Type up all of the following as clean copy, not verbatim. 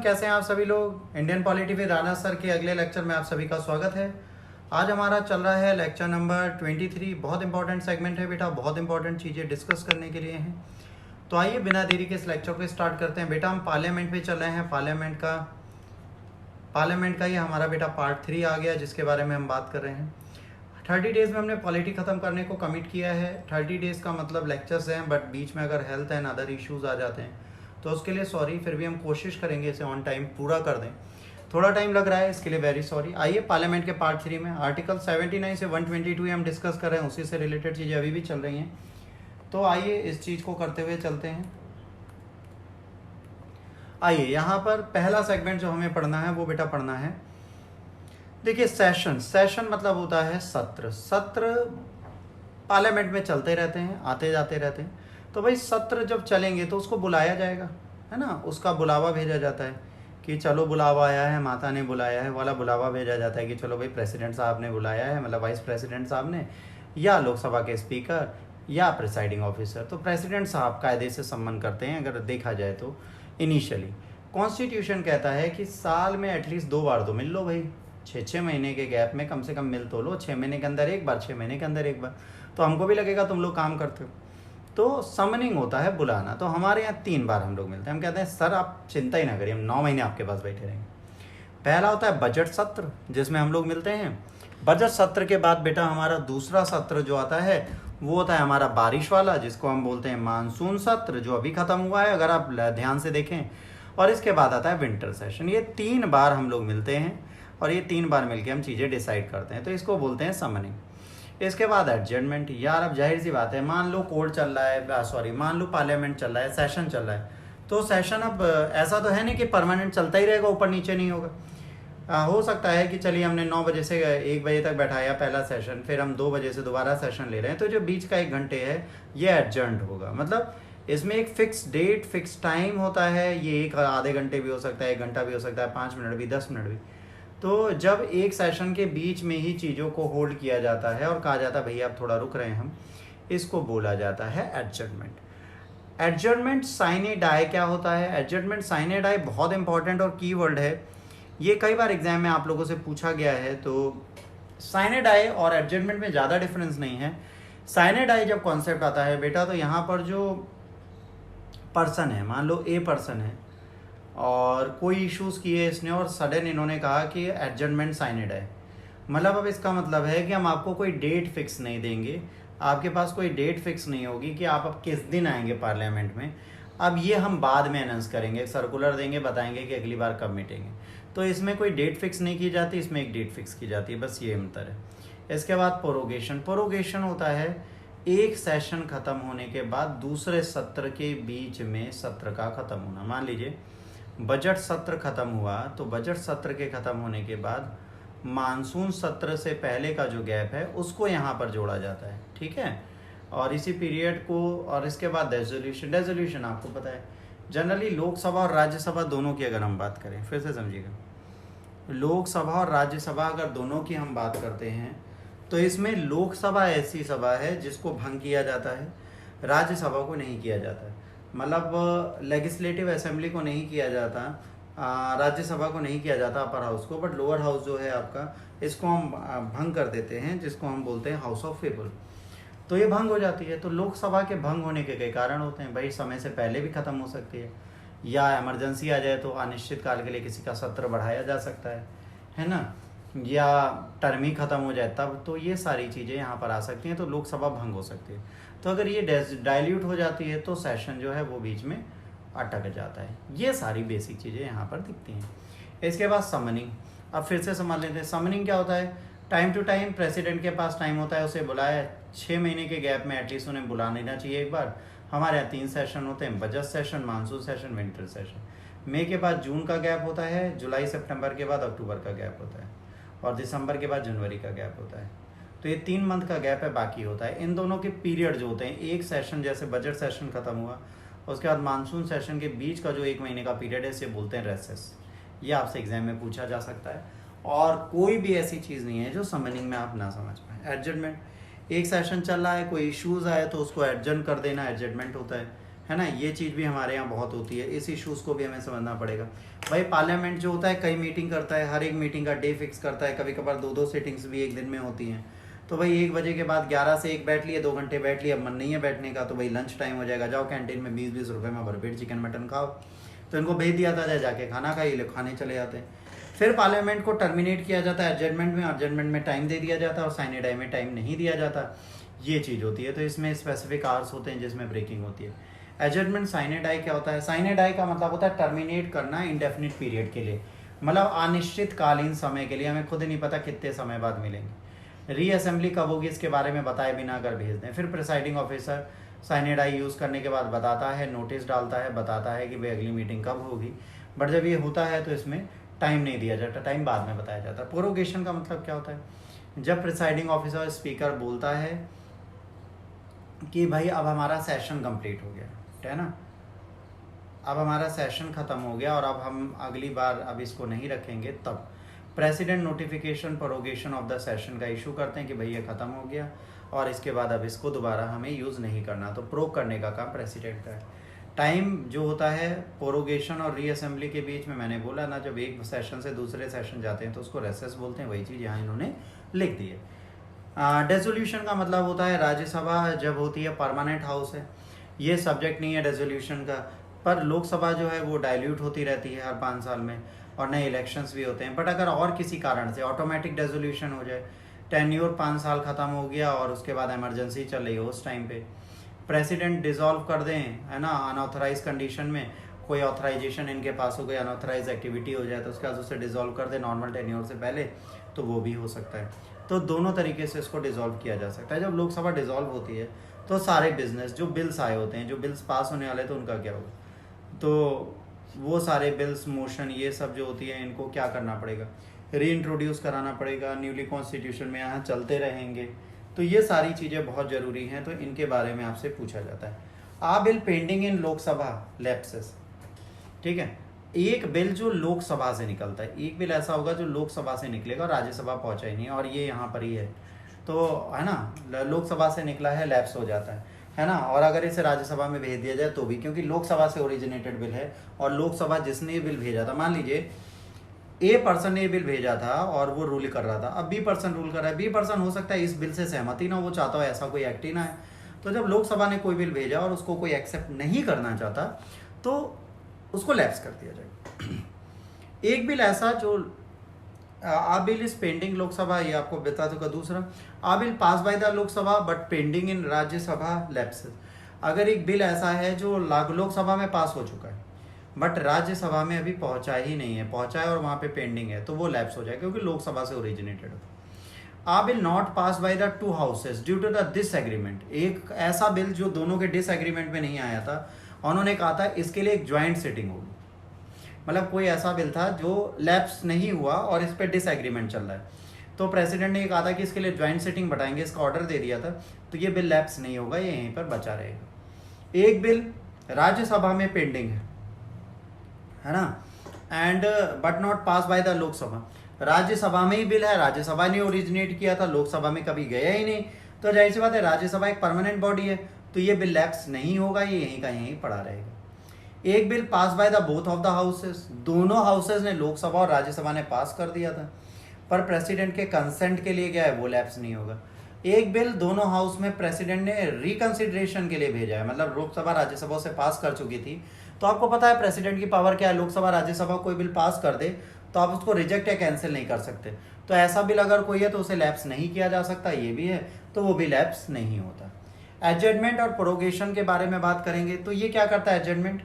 कैसे हैं आप सभी लोग। Indian polity with Rana sir के अगले लेक्चर में आप सभी का स्वागत है। आज हमारा चल रहा है लेक्चर नंबर 23। बहुत इंपॉर्टेंट सेगमेंट है बेटा, बहुत इंपॉर्टेंट चीज़ें डिस्कस करने के लिए हैं। तो आइए बिना देरी के इस लेक्चर को स्टार्ट करते हैं। बेटा हम पार्लियामेंट में चल रहे हैं। पार्लियामेंट का ये हमारा बेटा पार्ट 3 आ गया, जिसके बारे में हम बात कर रहे हैं। 30 डेज़ में हमने पॉलिटी ख़त्म करने को कमिट किया है। 30 डेज़ का मतलब लेक्चर्स हैं, बट बीच में अगर हेल्थ एंड अदर इश्यूज़ आ जाते हैं तो उसके लिए सॉरी, फिर भी हम कोशिश करेंगे इसे ऑन टाइम पूरा कर दें। थोड़ा टाइम लग रहा है, इसके लिए वेरी सॉरी। आइए पार्लियामेंट के पार्ट 3 में आर्टिकल 79 से 122 हम डिस्कस कर रहे हैं, उसी से रिलेटेड चीज़ें अभी भी चल रही हैं। तो आइए इस चीज़ को करते हुए चलते हैं। आइए यहाँ पर पहला सेगमेंट जो हमें पढ़ना है वो बेटा पढ़ना है, देखिए सेशन मतलब होता है सत्र पार्लियामेंट में चलते रहते हैं, आते जाते रहते हैं। तो भाई सत्र जब चलेंगे तो उसको बुलाया जाएगा, है ना, उसका बुलावा भेजा जाता है कि चलो बुलावा आया है, माता ने बुलाया है वाला बुलावा भेजा जाता है कि चलो भाई प्रेसिडेंट साहब ने बुलाया है, मतलब वाइस प्रेसिडेंट साहब ने, या लोकसभा के स्पीकर या प्रिसाइडिंग ऑफिसर। तो प्रेसिडेंट साहब कायदे से सम्मान करते हैं अगर देखा जाए तो। इनिशियली कॉन्स्टिट्यूशन कहता है कि साल में एटलीस्ट 2 बार तो मिल लो भाई, 6 महीने के गैप में कम से कम मिल तो लो। 6 महीने के अंदर एक बार, 6 महीने के अंदर एक बार, तो हमको भी लगेगा तुम लोग काम करते हो। तो समनिंग होता है बुलाना। तो हमारे यहाँ 3 बार हम लोग मिलते हैं। हम कहते हैं सर आप चिंता ही ना करिए, हम 9 महीने आपके पास बैठे रहेंगे। पहला होता है बजट सत्र, जिसमें हम लोग मिलते हैं। बजट सत्र के बाद बेटा हमारा दूसरा सत्र जो आता है वो होता है हमारा बारिश वाला, जिसको हम बोलते हैं मानसून सत्र, जो अभी ख़त्म हुआ है अगर आप ध्यान से देखें। और इसके बाद आता है विंटर सेशन। ये 3 बार हम लोग मिलते हैं और ये 3 बार मिलके हम चीज़ें डिसाइड करते हैं, तो इसको बोलते हैं समनिंग। इसके बाद एडजर्नमेंट। यार अब जाहिर सी बात है, मान लो कोर्ट चल रहा है, मान लो पार्लियामेंट चल रहा है, सेशन चल रहा है, तो सेशन अब ऐसा तो है नहीं कि परमानेंट चलता ही रहेगा, ऊपर नीचे नहीं होगा। हो सकता है कि चलिए हमने 9 बजे से 1 बजे तक बैठाया पहला सेशन, फिर हम 2 बजे से दोबारा सेशन ले रहे हैं, तो जो बीच का 1 घंटे है ये एडजर्न्ड होगा। मतलब इसमें एक फिक्स डेट, फिक्स टाइम होता है। ये 1 आधे घंटे भी हो सकता है, 1 घंटा भी हो सकता है, 5 मिनट भी, 10 मिनट भी। तो जब एक सेशन के बीच में ही चीज़ों को होल्ड किया जाता है और कहा जाता है भैया आप थोड़ा रुक रहे हैं हम, इसको बोला जाता है एडजर्नमेंट। एडजर्नमेंट साइने डाई क्या होता है? एडजर्नमेंट साइने डाई बहुत इंपॉर्टेंट और कीवर्ड है, ये कई बार एग्जाम में आप लोगों से पूछा गया है। तो साइने डाई और एडजर्नमेंट में ज़्यादा डिफरेंस नहीं है। साइने डाई जब कॉन्सेप्ट आता है बेटा, तो यहाँ पर जो पर्सन है, मान लो ए पर्सन है और कोई इश्यूज़ किए इसने और सडन इन्होंने कहा कि एडजर्नमेंट साइनेड है, मतलब अब इसका मतलब है कि हम आपको कोई डेट फिक्स नहीं देंगे, आपके पास कोई डेट फिक्स नहीं होगी कि आप अब किस दिन आएंगे पार्लियामेंट में। अब ये हम बाद में अनाउंस करेंगे, सर्कुलर देंगे, बताएंगे कि अगली बार कब मीटिंग है। तो इसमें कोई डेट फिक्स नहीं की जाती, इसमें एक डेट फिक्स की जाती है, बस ये अंतर है। इसके बाद प्रोरोगेशन होता है एक सेशन ख़त्म होने के बाद दूसरे सत्र के बीच में सत्र का ख़त्म होना। मान लीजिए बजट सत्र ख़त्म हुआ, तो बजट सत्र के ख़त्म होने के बाद मानसून सत्र से पहले का जो गैप है उसको यहाँ पर जोड़ा जाता है, ठीक है। और इसी पीरियड को, और इसके बाद रेजोल्यूशन आपको पता है जनरली लोकसभा और राज्यसभा दोनों की अगर हम बात करें, फिर से समझिएगा, लोकसभा और राज्यसभा अगर दोनों की हम बात करते हैं तो इसमें लोकसभा ऐसी सभा है जिसको भंग किया जाता है, राज्यसभा को नहीं किया जाता है। मतलब लेजिस्लेटिव असेंबली को नहीं किया जाता, राज्यसभा को नहीं किया जाता, अपर हाउस को, बट लोअर हाउस जो है आपका, इसको हम भंग कर देते हैं, जिसको हम बोलते हैं हाउस ऑफ पीपल। तो ये भंग हो जाती है। तो लोकसभा के भंग होने के कई कारण होते हैं भाई, समय से पहले भी ख़त्म हो सकती है, या इमरजेंसी आ जाए तो अनिश्चित काल के लिए किसी का सत्र बढ़ाया जा सकता है ना, या टर्म ही ख़त्म हो जाए तब, तो ये सारी चीज़ें यहाँ पर आ सकती हैं, तो लोकसभा भंग हो सकती है। तो अगर ये डाइल्यूट हो जाती है तो सेशन जो है वो बीच में अटक जाता है। ये सारी बेसिक चीज़ें यहाँ पर दिखती हैं। इसके बाद समनिंग। अब फिर से समझ लेते हैं समनिंग क्या होता है। टाइम टू टाइम प्रेसिडेंट के पास टाइम होता है, उसे बुलाया 6 महीने के गैप में एटलीस्ट उन्हें बुला लेना चाहिए एक बार। हमारे यहाँ 3 सेशन होते हैं, budget session, monsoon session, winter session. मई के बाद जून का गैप होता है, जुलाई सितंबर के बाद अक्टूबर का गैप होता है, और दिसंबर के बाद जनवरी का गैप होता है। तो ये 3 मंथ का गैप है, बाकी होता है। इन दोनों के पीरियड जो होते हैं, एक सेशन जैसे बजट सेशन ख़त्म हुआ, उसके बाद मानसून सेशन के बीच का जो 1 महीने का पीरियड है इसे बोलते हैं रेसेस। ये आपसे एग्जाम में पूछा जा सकता है, और कोई भी ऐसी चीज़ नहीं है जो समनिंग में आप ना समझ पाएँ। एडजर्नमेंट, एक सेशन चल रहा है, कोई इश्यूज़ आए तो उसको एडजर्न कर देना, एडजर्नमेंट होता है। है ना, ये चीज़ भी हमारे यहाँ बहुत होती है, इस इश्यूज़ को भी हमें समझना पड़ेगा। भाई पार्लियामेंट जो होता है कई मीटिंग करता है, हर एक मीटिंग का डे फिक्स करता है, कभी कभार 2-2 सीटिंग्स भी एक दिन में होती हैं। तो भाई 1 बजे के बाद 11 से 1 बैठ लिए, 2 घंटे बैठ लिए, अब मन नहीं है बैठने का तो भाई लंच टाइम हो जाएगा, जाओ कैंटीन में 20-20 रुपये में भरपेट चिकन मटन खाओ। तो इनको भेज दिया था जाके खाना खाइए, लोग खाने चले जाते हैं। फिर पार्लियामेंट को टर्मिनेट किया जाता है एडजर्नमेंट में टाइम दे दिया जाता है, और साइने डाई में टाइम नहीं दिया जाता, ये चीज़ होती है। तो इसमें स्पेसिफिक आवर्स होते हैं जिसमें ब्रेकिंग होती है। एडजर्नमेंट साइने डाई क्या होता है? साइने डाई का मतलब होता है टर्मिनेट करना इंडेफिनिट पीरियड के लिए, मतलब अनिश्चितकालीन समय के लिए, हमें खुद नहीं पता कितने समय बाद मिलेंगे। रीअसेंबली कब होगी इसके बारे में बताए बिना अगर भेज दें। फिर प्रिसाइडिंग ऑफिसर साइने डाई यूज़ करने के बाद बताता है, नोटिस डालता है, बताता है कि भाई अगली मीटिंग कब होगी। बट जब ये होता है तो इसमें टाइम नहीं दिया जाता, टाइम बाद में बताया जाता है। प्रोरोगेशन का मतलब क्या होता है? जब प्रिसाइडिंग ऑफिसर स्पीकर बोलता है कि भाई अब हमारा सेशन कंप्लीट हो गया, है ना, अब हमारा सेशन ख़त्म हो गया और अब हम अगली बार अब इसको नहीं रखेंगे, तब president notification prorogation of the session का इशू करते हैं कि भाई ये ख़त्म हो गया और इसके बाद अब इसको दोबारा हमें यूज़ नहीं करना। तो प्रोग करने का काम प्रेसिडेंट का है। टाइम जो होता है प्रोरोगेशन और रीअसेंबली के बीच में, मैंने बोला ना, जब एक सेशन से दूसरे सेशन जाते हैं तो उसको रेसेस बोलते हैं, वही चीज़ यहाँ इन्होंने लिख दी है। डेसोल्यूशन का मतलब होता है राज्यसभा जब होती है परमानेंट हाउस है, ये सब्जेक्ट नहीं है डेसोल्यूशन का, पर लोकसभा जो है वो डाइल्यूट होती रहती है हर 5 साल में, और नए इलेक्शंस भी होते हैं। बट अगर और किसी कारण से ऑटोमेटिक डेसोल्यूशन हो जाए, टेन्योर 5 साल ख़त्म हो गया और उसके बाद इमरजेंसी चल रही हो, उस टाइम पे प्रेसिडेंट डिसॉल्व कर दें, है ना, अनऑथराइज कंडीशन में, कोई ऑथराइजेशन इनके पास हो गई, अनऑथराइज एक्टिविटी हो जाए तो उसके बाद उसे डिसॉल्व कर दें नॉर्मल टेन्योर से पहले, तो वो भी हो सकता है। तो दोनों तरीके से इसको डिसॉल्व किया जा सकता है। जब लोकसभा डिसॉल्व होती है तो सारे बिजनेस जो बिल्स आए होते हैं, जो बिल्स पास होने वाले तो उनका क्या होगा, तो वो सारे बिल्स मोशन ये सब जो होती है इनको क्या करना पड़ेगा, री इंट्रोड्यूस कराना पड़ेगा न्यूली कॉन्स्टिट्यूशन में, यहाँ चलते रहेंगे। तो ये सारी चीज़ें बहुत ज़रूरी हैं, तो इनके बारे में आपसे पूछा जाता है। A bill pending in Lok Sabha lapses, ठीक है, एक बिल जो लोकसभा से निकलता है, एक बिल ऐसा होगा जो लोकसभा से निकलेगा और राज्यसभा पहुंचा ही नहीं, और ये यहाँ पर ही है, तो है ना, लोकसभा से निकला है, लैप्स हो जाता है ना। और अगर इसे राज्यसभा में भेज दिया जाए तो भी, क्योंकि लोकसभा से ओरिजिनेटेड बिल है, और लोकसभा जिसने ये बिल भेजा था, मान लीजिए ए पर्सन ने ये बिल भेजा था और वो रूल कर रहा था, अब बी पर्सन रूल कर रहा है, बी पर्सन हो सकता है इस बिल से सहमति ना, वो चाहता हो ऐसा कोई एक्ट ही ना है। तो जब लोकसभा ने कोई बिल भेजा और उसको कोई एक्सेप्ट नहीं करना चाहता तो उसको लैप्स कर दिया जाएगा। एक बिल ऐसा जो a bill is pending Lok Sabha, ये आपको बता दूंगा। दूसरा, a bill pass by the Lok Sabha but pending in Rajya Sabha lapses, अगर एक बिल ऐसा है जो लोकसभा में पास हो चुका है बट राज्यसभा में अभी पहुंचा ही नहीं है, पहुंचा है और वहां पे पेंडिंग है, तो वो लैप्स हो जाएगा क्योंकि लोकसभा से ओरिजिनेटेड हो। A bill not pass by the 2 houses due to the disagreement, एक ऐसा बिल जो दोनों के डिसएग्रीमेंट में नहीं आया था, उन्होंने कहा था इसके लिए एक ज्वाइंट सिटिंग होगी, मतलब कोई ऐसा बिल था जो लैप्स नहीं हुआ और इस पर डिसएग्रीमेंट चल रहा है, तो प्रेसिडेंट ने कहा था कि इसके लिए ज्वाइंट सिटिंग बैठाएंगे, इसका ऑर्डर दे दिया था, तो ये बिल लैप्स नहीं होगा, ये यहीं पर बचा रहेगा। एक बिल राज्यसभा में पेंडिंग है ना, and but not pass by the Lok Sabha, Rajya Sabha में ही बिल है, राज्यसभा ने ओरिजिनेट किया था, लोकसभा में कभी गया ही नहीं, तो जाहिर सी बात है राज्यसभा एक परमानेंट बॉडी है, तो ये बिल लैप्स नहीं होगा, ये यहीं का यहीं पड़ा रहेगा। एक bill pass by the both of the houses, दोनों हाउसेस ने, लोकसभा और राज्यसभा ने पास कर दिया था, पर प्रेसिडेंट के कंसेंट के लिए गया है, वो लैप्स नहीं होगा। एक बिल दोनों हाउस में प्रेसिडेंट ने रिकंसिडरेशन के लिए भेजा है, मतलब लोकसभा राज्यसभा से पास कर चुकी थी, तो आपको पता है प्रेसिडेंट की पावर क्या है, लोकसभा राज्यसभा कोई बिल पास कर दे तो आप उसको रिजेक्ट या कैंसिल नहीं कर सकते, तो ऐसा बिल अगर कोई है तो उसे लैप्स नहीं किया जा सकता, ये भी है, तो वो भी लैप्स नहीं होता। एडजर्नमेंट और प्रोरोगेशन के बारे में बात करेंगे, तो ये क्या करता है एडजर्नमेंट,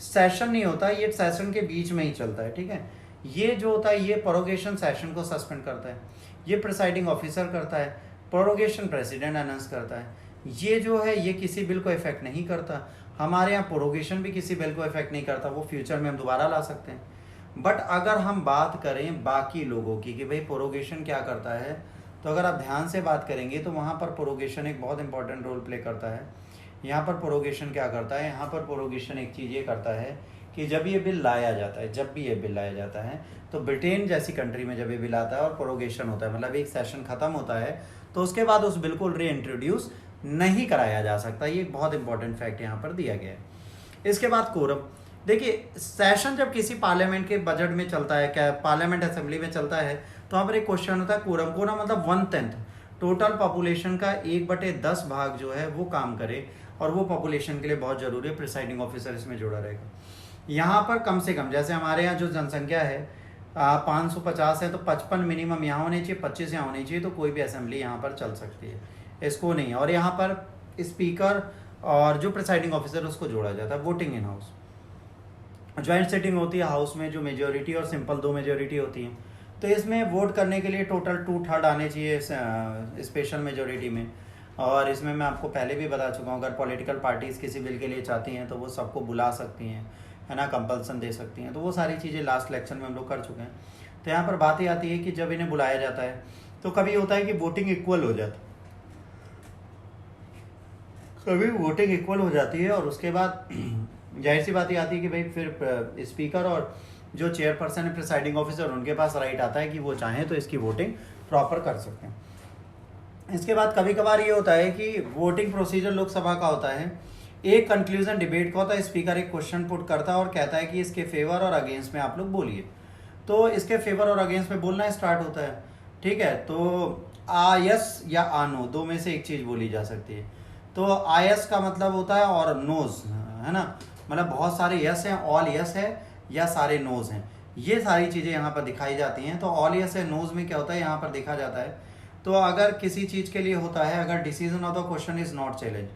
सेशन नहीं होता, ये सेशन के बीच में ही चलता है, ठीक है, ये जो होता है ये प्रोरोगेशन सेशन को सस्पेंड करता है, ये प्रिसाइडिंग ऑफिसर करता है, प्रोरोगेशन प्रेसिडेंट अनाउंस करता है, ये जो है ये किसी बिल को इफेक्ट नहीं करता, हमारे यहाँ प्रोरोगेशन भी किसी बिल को इफेक्ट नहीं करता, वो फ्यूचर में हम दोबारा ला सकते हैं। बट अगर हम बात करें बाकी लोगों की कि भाई प्रोरोगेशन क्या करता है, तो अगर आप ध्यान से बात करेंगे तो वहाँ पर प्रोरोगेशन एक बहुत इंपॉर्टेंट रोल प्ले करता है। यहाँ पर प्रोरोगेशन क्या करता है, यहाँ पर प्रोरोगेशन एक चीज़ ये करता है कि जब ये बिल लाया जाता है, जब भी ये बिल लाया जाता है, तो ब्रिटेन जैसी कंट्री में जब ये बिल आता है और प्रोरोगेशन होता है, मतलब एक सेशन खत्म होता है, तो उसके बाद उस बिल को री इंट्रोड्यूस नहीं कराया जा सकता। ये एक बहुत इंपॉर्टेंट फैक्ट यहाँ पर दिया गया है। इसके बाद कोरम, देखिए सेशन जब किसी पार्लियामेंट के बजट में चलता है, क्या पार्लियामेंट असेंबली में चलता है, तो वहाँ पर एक क्वेश्चन होता है कोरम। कोरम मतलब 1/10 टोटल पॉपुलेशन का 1/10 भाग जो है वो काम करे, और वो पॉपुलेशन के लिए बहुत जरूरी है। प्रिसाइडिंग ऑफिसर इसमें जुड़ा रहेगा। यहाँ पर कम से कम, जैसे हमारे यहाँ जो जनसंख्या है 550 है, तो 55 मिनिमम यहाँ होनी चाहिए, 25 यहाँ होनी चाहिए, तो कोई भी असेंबली यहाँ पर चल सकती है, इसको नहीं है। और यहाँ पर स्पीकर और जो प्रिसाइडिंग ऑफिसर उसको जोड़ा जाता है। Voting in house, joint sitting होती है हाउस में, जो मेजोरिटी और सिंपल 2 मेजोरिटी होती हैं। तो इसमें वोट करने के लिए टोटल 2/3 आने चाहिए स्पेशल मेजोरिटी में। और इसमें मैं आपको पहले भी बता चुका हूँ, अगर पॉलिटिकल पार्टीज़ किसी बिल के लिए चाहती हैं तो वो सबको बुला सकती हैं, है ना, कंपल्सन दे सकती हैं। तो वो सारी चीज़ें लास्ट लेक्चर में हम लोग कर चुके हैं। तो यहाँ पर बात ही आती है कि जब इन्हें बुलाया जाता है तो कभी होता है कि वोटिंग इक्वल हो जाती है, कभी वोटिंग इक्वल हो जाती है, और उसके बाद जाहिर सी बात ही आती है कि भाई फिर स्पीकर और जो चेयरपर्सन है प्रिसाइडिंग ऑफिसर, उनके पास राइट आता है कि वो चाहें तो इसकी वोटिंग प्रॉपर कर सकते हैं। इसके बाद कभी कभार ये होता है कि वोटिंग प्रोसीजर लोकसभा का होता है, एक कंक्लूजन डिबेट का होता है। स्पीकर एक क्वेश्चन पुट करता है और कहता है कि इसके फेवर और अगेंस्ट में आप लोग बोलिए। तो इसके फेवर और अगेंस्ट में बोलना स्टार्ट होता है, ठीक है। तो यस या नो, दो में से एक चीज़ बोली जा सकती है। तो यस का मतलब होता है और नोज, है ना, मतलब बहुत सारे यस हैं, ऑल यस है या सारे नोज हैं, ये सारी चीज़ें यहाँ पर दिखाई जाती हैं। तो ऑल यस है, नोज में क्या होता है यहाँ पर देखा जाता है। तो अगर किसी चीज़ के लिए होता है, अगर decision of the question is not challenge,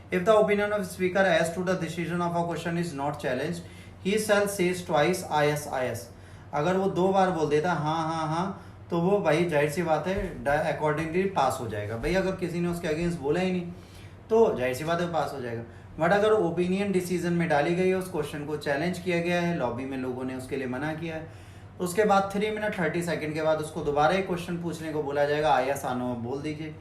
if the opinion of speaker as to the decision of a question is not challenged, he shall says twice yes yes। अगर वो 2 बार बोल देता हाँ हाँ हाँ, तो वो भाई जाहिर सी बात है अकॉर्डिंगली पास हो जाएगा। भाई अगर किसी ने उसके अगेंस्ट बोला ही नहीं तो जाहिर सी बात है पास हो जाएगा। बट अगर ओपिनियन डिसीजन में डाली गई है, उस क्वेश्चन को चैलेंज किया गया है, लॉबी में लोगों ने उसके लिए मना किया है, उसके बाद 3 मिनट 30 सेकंड के बाद उसको दोबारा एक क्वेश्चन पूछने को बोला जाएगा, यस नो बोल दीजिए।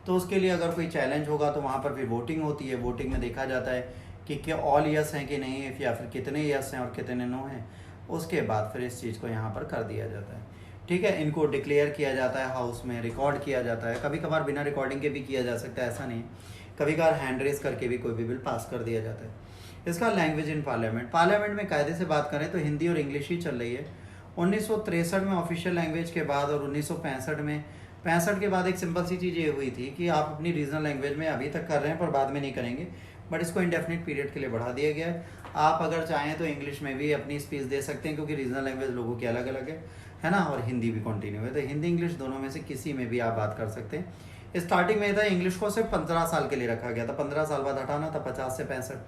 तो उसके लिए अगर कोई चैलेंज होगा तो वहाँ पर फिर वोटिंग होती है। वोटिंग में देखा जाता है कि क्या ऑल यस हैं कि नहीं, या फिर कितने यस हैं और कितने नो हैं। उसके बाद फिर इस चीज़ को यहाँ पर कर दिया जाता है, ठीक है। इनको डिक्लेयर किया जाता है हाउस में, रिकॉर्ड किया जाता है। कभी कभार बिना रिकॉर्डिंग के भी किया जा सकता है, ऐसा नहीं। कभी कभार हैंड रेस करके भी कोई भी बिल पास कर दिया जाता है। इसका लैंग्वेज इन पार्लियामेंट, पार्लियामेंट में कायदे से बात करें तो हिंदी और इंग्लिश ही चल रही है। 1963 में ऑफिशियल लैंग्वेज के बाद और 1965 में, 65 के बाद एक सिंपल सी चीज़ ये हुई थी कि आप अपनी रीजनल लैंग्वेज में अभी तक कर रहे हैं पर बाद में नहीं करेंगे, बट इसको इंडेफिनिट पीरियड के लिए बढ़ा दिया गया है। आप अगर चाहें तो इंग्लिश में भी अपनी स्पीच दे सकते हैं, क्योंकि रीजनल लैंग्वेज लोगों की अलग अलग है ना, और हिंदी भी कंटिन्यू है। तो हिंदी इंग्लिश दोनों में से किसी में भी आप बात कर सकते हैं। स्टार्टिंग में था इंग्लिश को सिर्फ 15 साल के लिए रखा गया था, 15 साल बाद हटाना था, 50 से 65।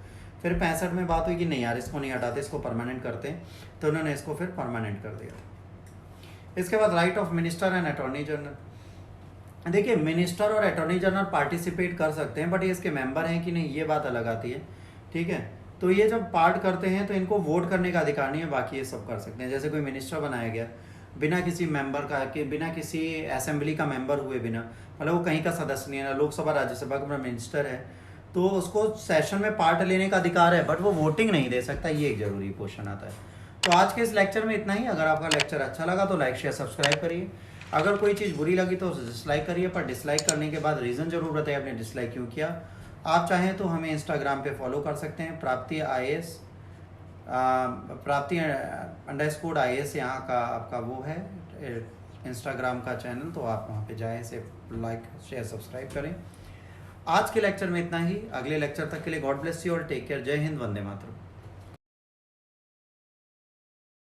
फिर 65 में बात हुई कि नहीं यार इसको नहीं हटाते, इसको परमानेंट करते हैं, तो उन्होंने इसको फिर परमानेंट कर दिया था। इसके बाद right of minister and attorney general, देखिए मिनिस्टर और अटॉर्नी जनरल पार्टिसिपेट कर सकते हैं, बट ये इसके मेंबर हैं कि नहीं ये बात अलग आती है, ठीक है। तो ये जब पार्ट करते हैं तो इनको वोट करने का अधिकार नहीं है, बाकी ये सब कर सकते हैं। जैसे कोई मिनिस्टर बनाया गया बिना किसी मेंबर का, कि बिना किसी असेंबली का मेंबर हुए बिना, मतलब वो कहीं का सदस्य नहीं है, लोकसभा राज्यसभा का मिनिस्टर है, तो उसको सेशन में पार्ट लेने का अधिकार है, बट वो वोटिंग नहीं दे सकता। ये एक जरूरी क्वेश्चन आता है। तो आज के इस लेक्चर में इतना ही। अगर आपका लेक्चर अच्छा लगा तो लाइक शेयर सब्सक्राइब करिए। अगर कोई चीज़ बुरी लगी तो डिसलाइक करिए, पर डिसलाइक करने के बाद रीज़न जरूर बताइए आपने डिसलाइक क्यों किया। आप चाहें तो हमें इंस्टाग्राम पे फॉलो कर सकते हैं, प्राप्ति IAS, प्राप्ति _IAS यहाँ का आपका वो है इंस्टाग्राम का चैनल, तो आप वहाँ पे जाएँ, इसे लाइक शेयर सब्सक्राइब करें। आज के लेक्चर में इतना ही। अगले लेक्चर तक के लिए गॉड ब्लेस यू और टेक केयर। जय हिंद, वंदे मातरम।